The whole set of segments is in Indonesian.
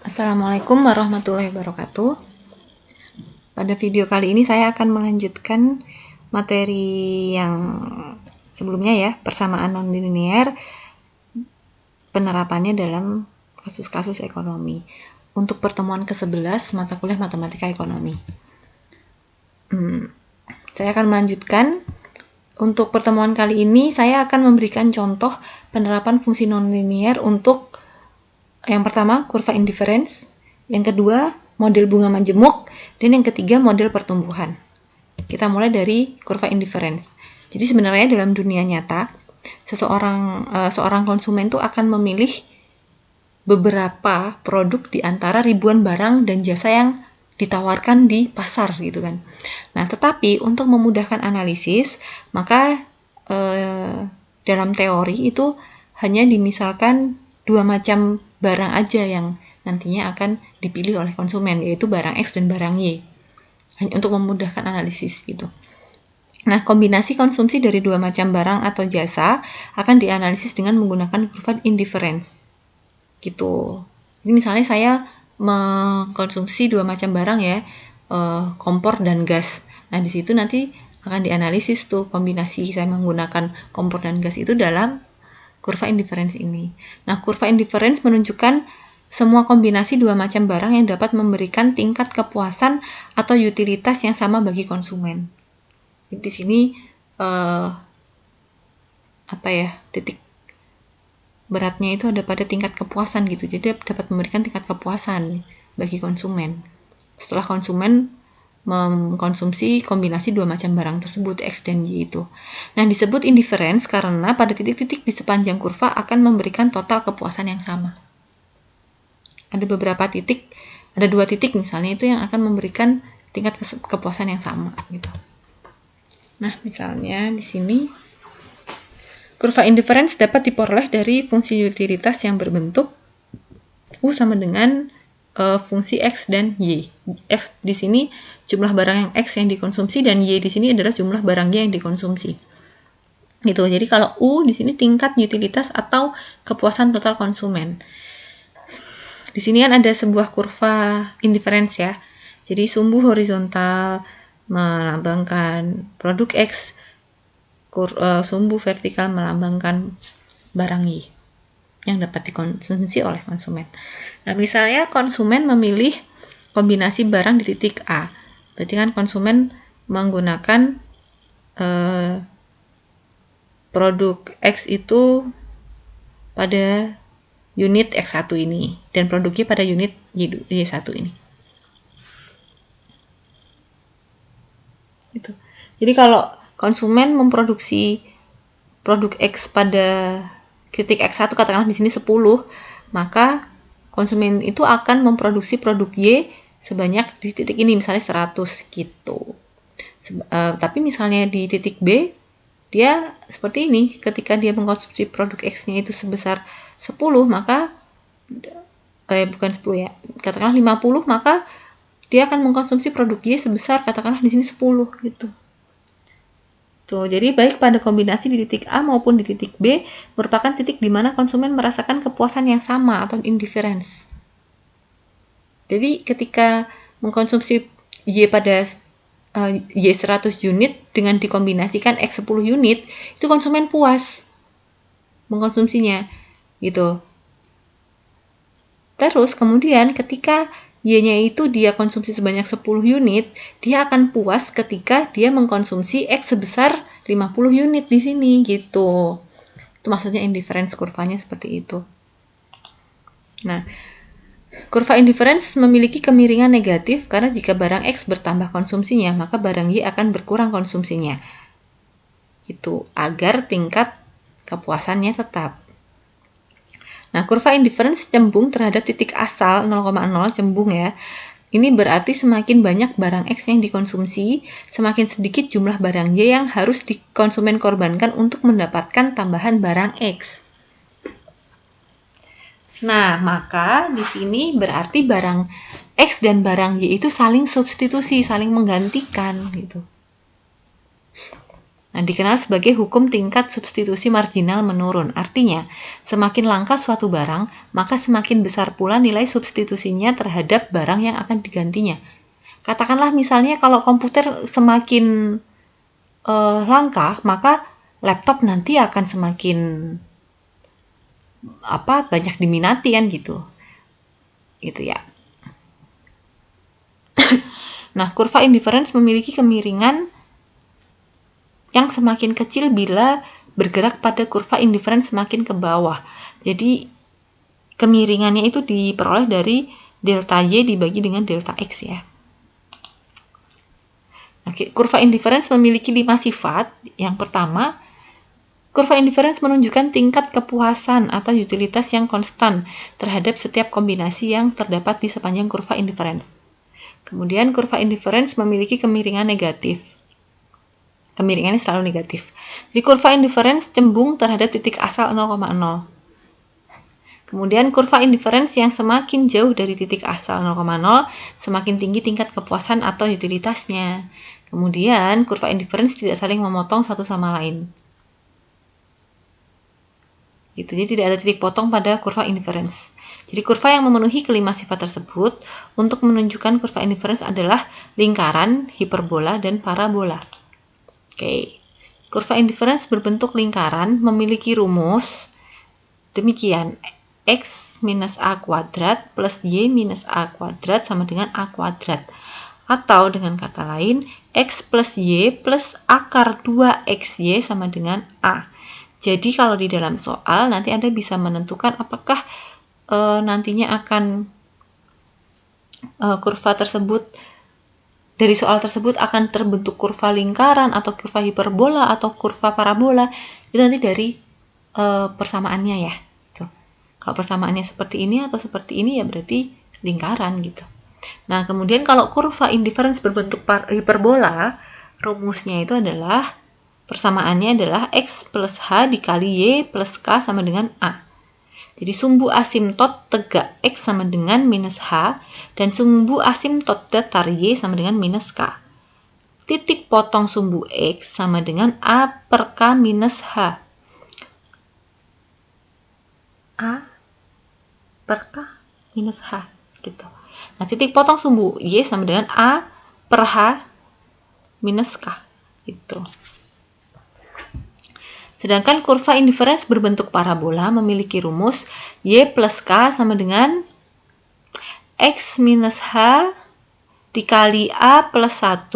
Assalamualaikum warahmatullahi wabarakatuh. Pada video kali ini saya akan melanjutkan materi yang sebelumnya ya, persamaan nonlinier, penerapannya dalam kasus-kasus ekonomi. Untuk pertemuan ke-11 mata kuliah Matematika Ekonomi. Saya akan melanjutkan. Untuk pertemuan kali ini saya akan memberikan contoh penerapan fungsi nonlinier untuk yang pertama, kurva indifference. Yang kedua, model bunga majemuk. Dan yang ketiga, model pertumbuhan. Kita mulai dari kurva indifference. Jadi sebenarnya dalam dunia nyata, seorang konsumen itu akan memilih beberapa produk di antara ribuan barang dan jasa yang ditawarkan di pasar gitu kan. Nah, tetapi untuk memudahkan analisis, maka dalam teori itu hanya dimisalkan dua macam barang aja yang nantinya akan dipilih oleh konsumen, yaitu barang X dan barang Y, untuk memudahkan analisis gitu. Nah, kombinasi konsumsi dari dua macam barang atau jasa akan dianalisis dengan menggunakan kurva indifference gitu. Jadi misalnya saya mengkonsumsi dua macam barang ya, kompor dan gas. Nah, di situ nanti akan dianalisis tuh kombinasi saya menggunakan kompor dan gas itu dalam kurva indifference ini. Nah, kurva indifference menunjukkan semua kombinasi dua macam barang yang dapat memberikan tingkat kepuasan atau utilitas yang sama bagi konsumen. Jadi di sini titik beratnya itu ada pada tingkat kepuasan gitu. Jadi dapat memberikan tingkat kepuasan bagi konsumen. Setelah konsumen mengkonsumsi kombinasi dua macam barang tersebut, X dan Y itu. Nah, disebut indifference karena pada titik-titik di sepanjang kurva akan memberikan total kepuasan yang sama. Ada beberapa titik, ada dua titik misalnya itu yang akan memberikan tingkat kepuasan yang sama gitu. Nah, misalnya di sini kurva indifference dapat diperoleh dari fungsi utilitas yang berbentuk U sama dengan fungsi X dan Y. X di sini jumlah barang yang X yang dikonsumsi dan Y di sini adalah jumlah barang Y yang dikonsumsi. Gitu. Jadi kalau U di sini tingkat utilitas atau kepuasan total konsumen. Di sini kan ada sebuah kurva indifference ya. Jadi sumbu horizontal melambangkan produk X, sumbu vertikal melambangkan barang Y yang dapat dikonsumsi oleh konsumen. Nah, misalnya konsumen memilih kombinasi barang di titik A. Berarti kan konsumen menggunakan produk X itu pada unit X1 ini dan produknya pada unit Y1 ini. Gitu. Jadi kalau konsumen memproduksi produk X pada titik X1 katakanlah di sini 10, maka konsumen itu akan memproduksi produk Y sebanyak di titik ini misalnya 100 gitu. Tapi misalnya di titik B dia seperti ini, ketika dia mengkonsumsi produk X-nya itu sebesar 10, maka bukan 10 ya, katakanlah 50, maka dia akan mengkonsumsi produk Y sebesar katakanlah di sini 10 gitu. Tuh, jadi baik pada kombinasi di titik A maupun di titik B merupakan titik di mana konsumen merasakan kepuasan yang sama atau indifference. Jadi ketika mengkonsumsi Y pada Y 100 unit dengan dikombinasikan X 10 unit, itu konsumen puas mengkonsumsinya gitu. Terus kemudian ketika Y-nya itu dia konsumsi sebanyak 10 unit, dia akan puas ketika dia mengkonsumsi X sebesar 50 unit di sini gitu. Itu maksudnya indifference kurvanya seperti itu. Nah, kurva indifference memiliki kemiringan negatif karena jika barang X bertambah konsumsinya, maka barang Y akan berkurang konsumsinya. Itu agar tingkat kepuasannya tetap. Nah, kurva indifference cembung terhadap titik asal 0,0 cembung ya. Ini berarti semakin banyak barang X yang dikonsumsi, semakin sedikit jumlah barang Y yang harus konsumen korbankan untuk mendapatkan tambahan barang X. Nah, maka di sini berarti barang X dan barang Y itu saling substitusi, saling menggantikan gitu. Nah, dikenal sebagai hukum tingkat substitusi marginal menurun. Artinya, semakin langka suatu barang, maka semakin besar pula nilai substitusinya terhadap barang yang akan digantinya. Katakanlah misalnya kalau komputer semakin langka, maka laptop nanti akan semakin banyak diminati kan gitu ya. Nah, kurva indifference memiliki kemiringan yang semakin kecil bila bergerak pada kurva indifference semakin ke bawah. Jadi kemiringannya itu diperoleh dari delta Y dibagi dengan delta X ya. Oke, kurva indifference memiliki 5 sifat. Yang pertama, kurva indifference menunjukkan tingkat kepuasan atau utilitas yang konstan terhadap setiap kombinasi yang terdapat di sepanjang kurva indifference. Kemudian kurva indifference memiliki kemiringan negatif. Kemiringannya selalu negatif. Di kurva indifference cembung terhadap titik asal 0,0. Kemudian kurva indifference yang semakin jauh dari titik asal 0,0 semakin tinggi tingkat kepuasan atau utilitasnya. Kemudian kurva indifference tidak saling memotong satu sama lain. Jadi tidak ada titik potong pada kurva indifference. Jadi kurva yang memenuhi kelima sifat tersebut untuk menunjukkan kurva indifference adalah lingkaran, hiperbola, dan parabola. Oke. Kurva indifference berbentuk lingkaran memiliki rumus demikian: X minus A kuadrat plus Y minus A kuadrat sama dengan A kuadrat. Atau dengan kata lain, X plus Y plus akar 2XY sama dengan A. Jadi kalau di dalam soal nanti Anda bisa menentukan apakah nantinya akan kurva tersebut, dari soal tersebut akan terbentuk kurva lingkaran atau kurva hiperbola atau kurva parabola. Itu nanti dari persamaannya ya. Kalau persamaannya seperti ini atau seperti ini ya berarti lingkaran gitu. Nah, kemudian kalau kurva indifference berbentuk hiperbola, rumusnya itu adalah persamaannya adalah X plus H dikali Y plus K sama dengan A. Jadi sumbu asimtot tegak X sama dengan minus H dan sumbu asimtot datar Y sama dengan minus K. Titik potong sumbu X sama dengan A per K minus H. A per K minus H gitu. Nah, titik potong sumbu Y sama dengan A per H minus K gitu. Sedangkan kurva indifference berbentuk parabola memiliki rumus Y plus K sama dengan X minus H dikali A plus 1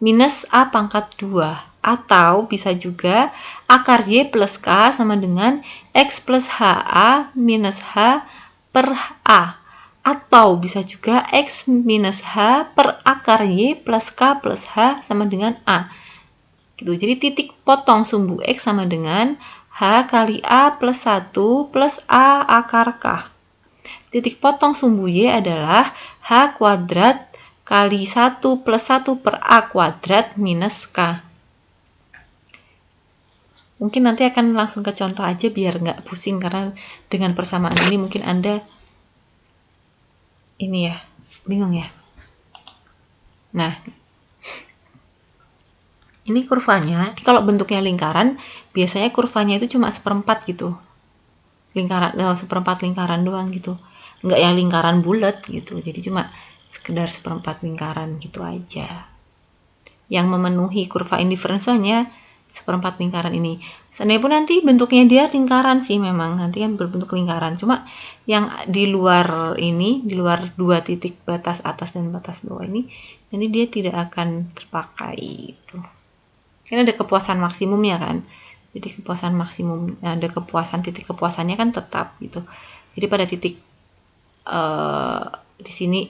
minus A pangkat 2. Atau bisa juga akar Y plus K sama dengan X plus HA minus H per A. Atau bisa juga X minus H per akar Y plus K plus H sama dengan A. Gitu. Jadi titik potong sumbu X sama dengan H kali A plus 1 plus A akar K. Titik potong sumbu Y adalah H kuadrat kali 1 plus 1 per A kuadrat minus K. Mungkin nanti akan langsung ke contoh aja biar nggak pusing, karena dengan persamaan ini mungkin Anda bingung ya. Nah, ini kurvanya, kalau bentuknya lingkaran, biasanya kurvanya itu cuma seperempat gitu. Seperempat lingkaran doang gitu. Nggak yang lingkaran bulat gitu. Jadi cuma sekedar seperempat lingkaran gitu aja. Yang memenuhi kurva indifference hanya seperempat lingkaran ini. Seandainya pun nanti bentuknya dia lingkaran sih memang. Nanti kan berbentuk lingkaran. Cuma yang di luar ini, di luar dua titik batas atas dan batas bawah ini, nanti dia tidak akan terpakai gitu. Kan ada kepuasan maksimumnya kan. Jadi kepuasan maksimum, ada kepuasan, titik kepuasannya kan tetap gitu. Jadi pada titik di sini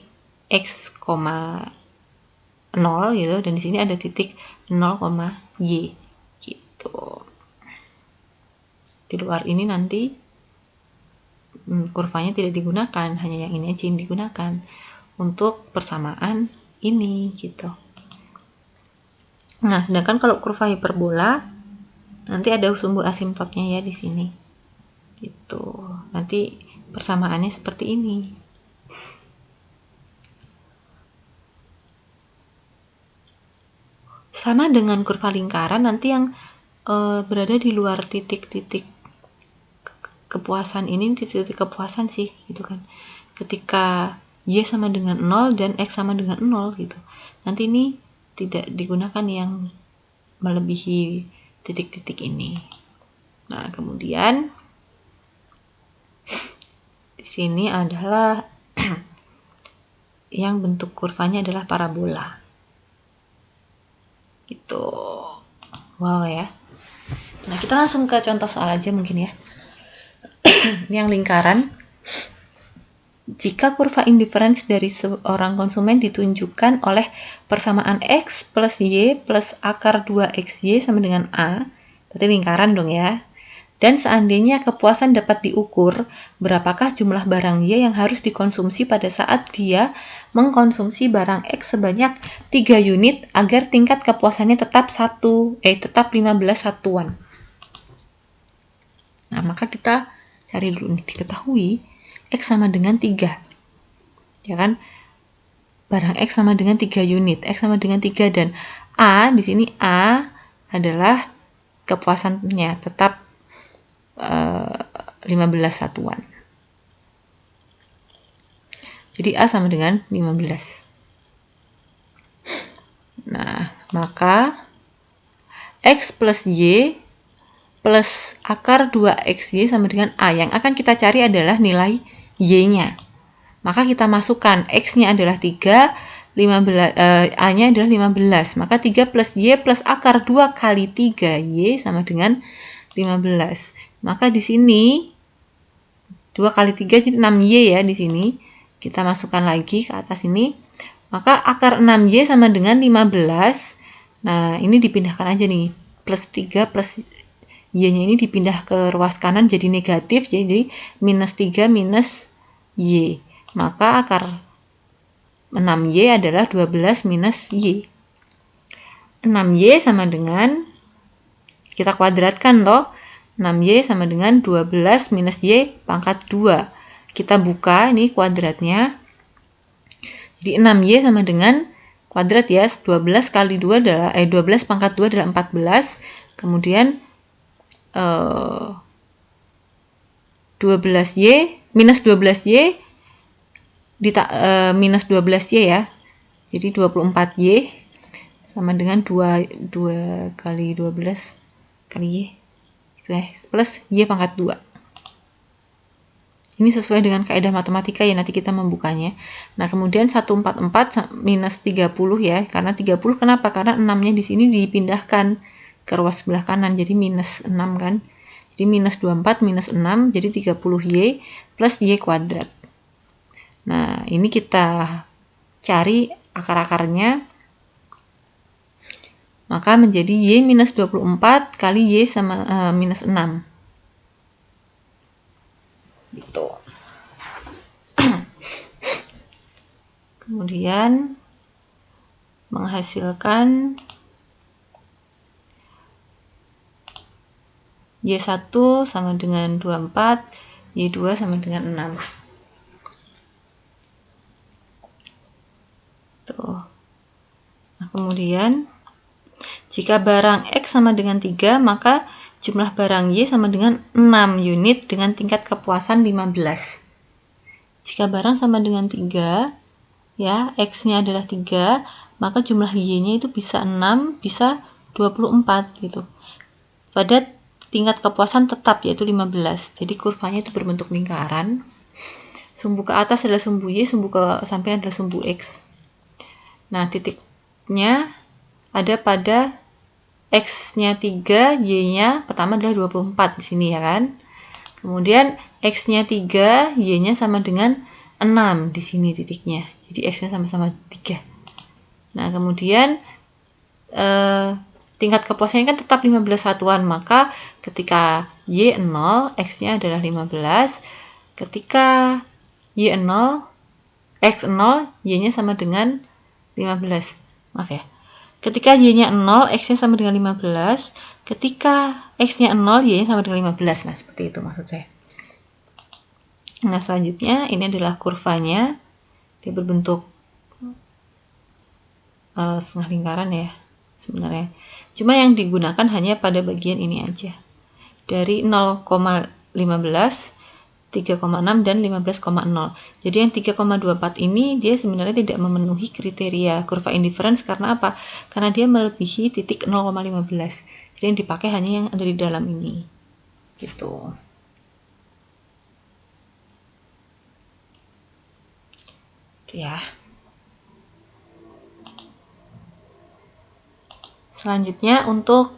X, 0 gitu, dan di sini ada titik 0, Y gitu. Di luar ini nanti kurvanya tidak digunakan, hanya yang ini aja yang digunakan untuk persamaan ini gitu. Nah, sedangkan kalau kurva hiperbola nanti ada sumbu asimtotnya ya di sini. Gitu. Nanti persamaannya seperti ini. sama dengan kurva lingkaran, nanti yang berada di luar titik-titik kepuasan ini, titik-titik kepuasan sih gitu kan, ketika Y sama dengan 0 dan X sama dengan 0 gitu, nanti ini tidak digunakan yang melebihi titik-titik ini. Nah, kemudian di sini adalah yang bentuk kurvanya adalah parabola. Gitu. Wow ya. Nah, kita langsung ke contoh soal aja mungkin ya. Ini yang lingkaran. Jika kurva indifference dari seorang konsumen ditunjukkan oleh persamaan X plus Y plus akar 2XY sama dengan A, berarti lingkaran dong ya. Dan seandainya kepuasan dapat diukur, berapakah jumlah barang Y yang harus dikonsumsi pada saat dia mengkonsumsi barang X sebanyak 3 unit agar tingkat kepuasannya tetap 15 satuan. Nah, maka kita cari dulu nih, diketahui X sama dengan 3. Ya kan? Barang X sama dengan 3 unit, X sama dengan 3, dan A, di sini A adalah kepuasannya tetap 15 satuan. Jadi A sama dengan 15. Nah, maka X plus Y plus akar 2XY sama dengan A. Yang akan kita cari adalah nilai Y-nya. Maka kita masukkan X-nya adalah 3, A-nya adalah 15. Maka 3 plus Y plus akar 2 kali 3Y sama dengan 15. Maka di sini 2 kali 3 jadi 6Y ya di sini. Kita masukkan lagi ke atas ini. Maka akar 6Y sama dengan 15. Nah, ini dipindahkan aja nih. Plus 3 plus Y-nya ini dipindah ke ruas kanan jadi negatif. Jadi minus 3 minus Y. Maka akar 6Y adalah 12 minus Y. 6Y sama dengan, kita kuadratkan toh, 6Y sama dengan 12 minus Y pangkat 2. Kita buka ini kuadratnya. Jadi 6Y sama dengan kuadrat ya, 12 kali 2 adalah 12 pangkat 2 adalah 14. Kemudian 12Y minus 12Y minus 12Y ya. Jadi 24Y sama dengan 2 kali 12 kali Y. Plus Y pangkat 2. Ini sesuai dengan kaidah matematika ya, nanti kita membukanya. Nah, kemudian 144 minus 30 ya. Karena 30 kenapa? Karena 6-nya di sini dipindahkan ke ruas sebelah kanan, jadi minus 6 kan. Jadi minus 24 minus 6, jadi 30Y plus Y kuadrat. Nah, ini kita cari akar-akarnya. Maka menjadi Y minus 24 kali Y sama minus 6. Gitu. Kemudian menghasilkan Y1 sama dengan 24, Y2 sama dengan 6. Tuh. Nah, kemudian jika barang X sama dengan 3, maka jumlah barang Y sama dengan 6 unit dengan tingkat kepuasan 15. Jika barang sama dengan 3, ya, X-nya adalah 3, maka jumlah Y-nya itu bisa 6, bisa 24 gitu. Pada tingkat kepuasan tetap yaitu 15. Jadi kurvanya itu berbentuk lingkaran. Sumbu ke atas adalah sumbu Y, sumbu ke samping adalah sumbu X. Nah, titiknya ada pada X-nya 3, Y-nya pertama adalah 24 di sini ya kan. Kemudian X-nya 3, Y-nya sama dengan 6 di sini titiknya. Jadi X-nya sama-sama 3. Nah, kemudian tingkat kepuasannya kan tetap 15 satuan, maka ketika Y 0, X-nya adalah 15. Ketika Y 0, X 0, Y-nya sama dengan 15. Maaf ya. Ketika Y-nya 0, X-nya sama dengan 15. Ketika X-nya 0, Y-nya sama dengan 15. Nah, seperti itu maksud saya. Nah, selanjutnya ini adalah kurvanya. Dia berbentuk setengah lingkaran ya. sebenarnya. Cuma yang digunakan hanya pada bagian ini aja. Dari 0,15, 3,6 dan 15,0. Jadi yang 3,24 ini dia sebenarnya tidak memenuhi kriteria kurva indifference karena apa? Karena dia melebihi titik 0,15. Jadi yang dipakai hanya yang ada di dalam ini. Gitu. Ya. Selanjutnya untuk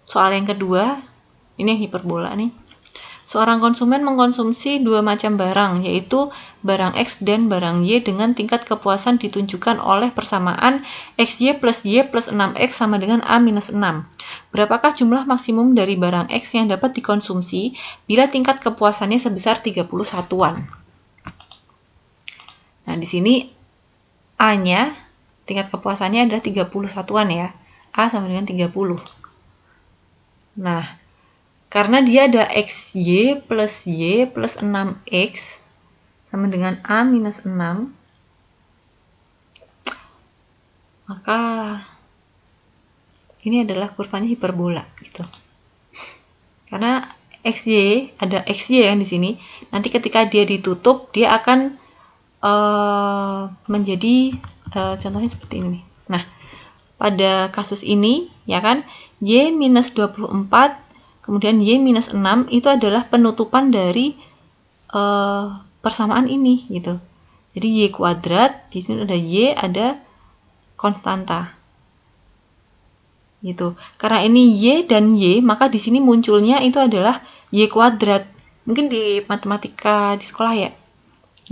soal yang kedua, ini yang hiperbola nih. Seorang konsumen mengkonsumsi dua macam barang, yaitu barang X dan barang Y dengan tingkat kepuasan ditunjukkan oleh persamaan XY plus Y plus 6X sama dengan A minus 6. Berapakah jumlah maksimum dari barang X yang dapat dikonsumsi bila tingkat kepuasannya sebesar 30 satuan? Nah, di sini A-nya, tingkat kepuasannya adalah 30 satuan ya. A sama dengan 30. Nah, karena dia ada XY plus Y plus 6X sama dengan A minus 6, maka ini adalah kurvanya hiperbola gitu. Karena XY, ada XY yang di sini, nanti ketika dia ditutup, dia akan menjadi contohnya seperti ini. Nah, pada kasus ini, ya kan, Y minus 24, kemudian Y minus 6 itu adalah penutupan dari persamaan ini gitu. Jadi Y kuadrat, di sini ada Y, ada konstanta. Gitu. Karena ini Y dan Y, maka di sini munculnya itu adalah Y kuadrat. Mungkin di matematika di sekolah ya.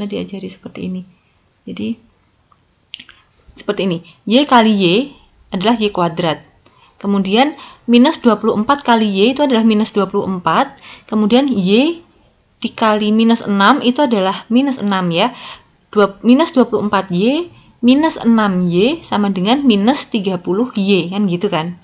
Nah, diajari seperti ini. Jadi seperti ini. Y kali Y adalah Y kuadrat. Kemudian minus 24 kali Y itu adalah minus 24. Kemudian Y dikali minus 6 itu adalah minus 6 ya. Minus 24Y minus 6Y sama dengan minus 30Y, kan gitu kan.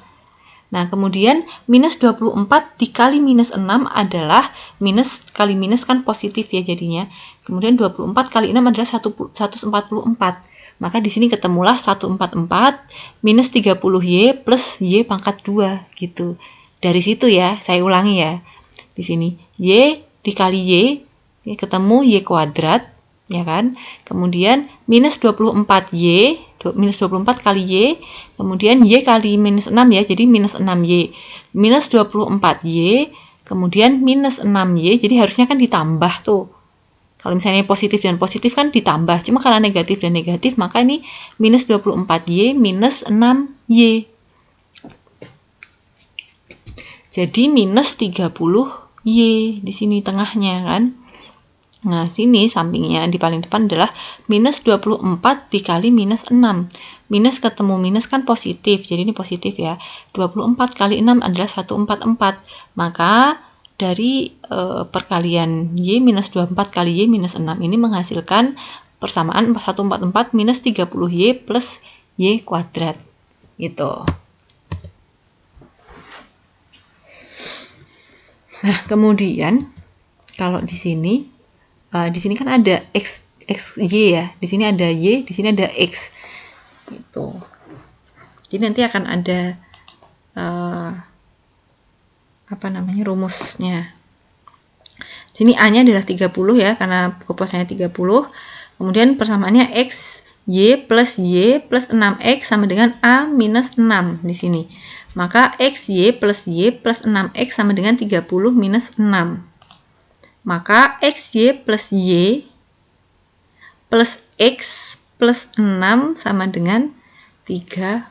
Nah, kemudian minus 24 dikali minus 6 adalah minus kali minus kan positif ya jadinya. Kemudian 24 kali 6 adalah 144. Maka di sini ketemulah 144 minus 30Y plus Y pangkat 2 gitu. Dari situ ya, saya ulangi ya. Di sini Y dikali Y ketemu Y kuadrat, ya kan? Kemudian minus 24Y, minus 24 kali Y, kemudian Y kali minus 6 ya, jadi minus 6Y. Minus 24Y, kemudian minus 6Y, jadi harusnya kan ditambah tuh. Kalau misalnya positif dan positif kan ditambah, cuma karena negatif dan negatif, maka ini minus 24Y minus 6Y. Jadi minus 30Y di sini tengahnya kan. Nah, sini sampingnya di paling depan adalah minus 24 dikali minus 6. Minus ketemu minus kan positif, jadi ini positif ya. 24 kali 6 adalah 144. Maka dari perkalian Y minus 24 kali Y minus 6 ini menghasilkan persamaan 144 minus 30Y plus Y kuadrat. Gitu. Nah, kemudian kalau di sini kan ada XY ya, di sini ada Y, di sini ada X, gitu. Jadi nanti akan ada rumusnya. Di sini A-nya adalah 30 ya, karena kepuasannya 30. Kemudian persamaannya X, Y plus 6X sama dengan A minus 6 di sini. Maka XY plus 6X sama dengan 30 minus 6. Maka XY plus Y plus X plus 6 sama dengan 30.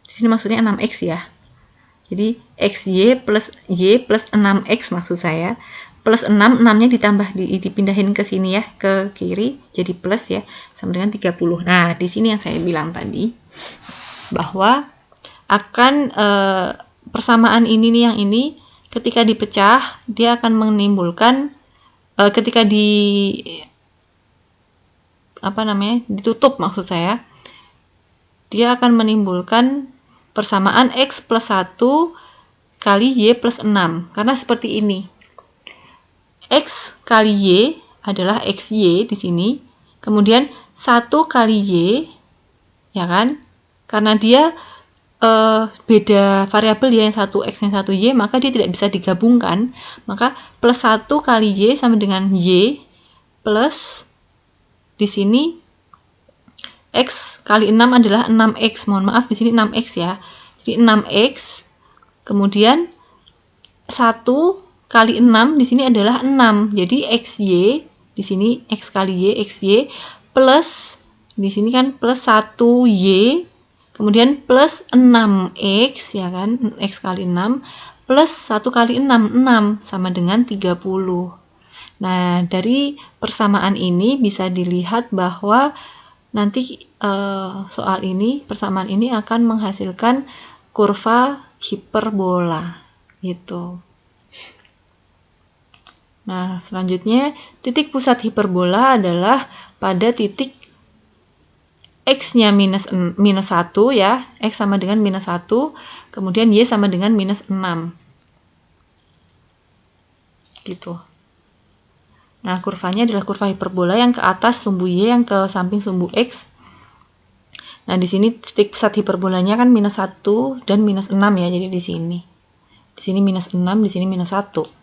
Di sini maksudnya 6X ya. Jadi XY plus Y plus 6X maksud saya. Plus 6, 6-nya dipindahin ke sini ya, ke kiri, jadi plus ya, sama dengan 30. Nah, di sini yang saya bilang tadi, bahwa akan persamaan ini nih yang ini, ketika dipecah, dia akan menimbulkan, ketika ditutup maksud saya, dia akan menimbulkan persamaan X plus 1 kali Y plus 6. Karena seperti ini. X kali Y adalah XY di sini. Kemudian 1 kali Y, ya kan? Karena dia beda variabel ya, yang satu X, yang satu Y, maka dia tidak bisa digabungkan. Maka plus 1 kali Y sama dengan Y, plus di sini X kali 6 adalah 6X. Mohon maaf, di sini 6X ya. Jadi 6X, kemudian 1 kali 6 di sini adalah 6. Jadi XY, di sini X kali Y, XY, plus, di sini kan plus 1Y, kemudian plus 6X, ya kan, X kali 6, plus 1 kali 6, 6, sama dengan 30. Nah, dari persamaan ini bisa dilihat bahwa nanti persamaan ini akan menghasilkan kurva hiperbola, gitu. Nah, selanjutnya, titik pusat hiperbola adalah pada titik X-nya minus 1 ya, X sama dengan minus 1, kemudian Y sama dengan minus 6. Gitu. Nah, kurvanya adalah kurva hiperbola yang ke atas sumbu Y, yang ke samping sumbu X. Nah, di sini titik pusat hiperbolanya kan minus 1 dan minus 6 ya, jadi di sini. Di sini minus 6, di sini minus 1.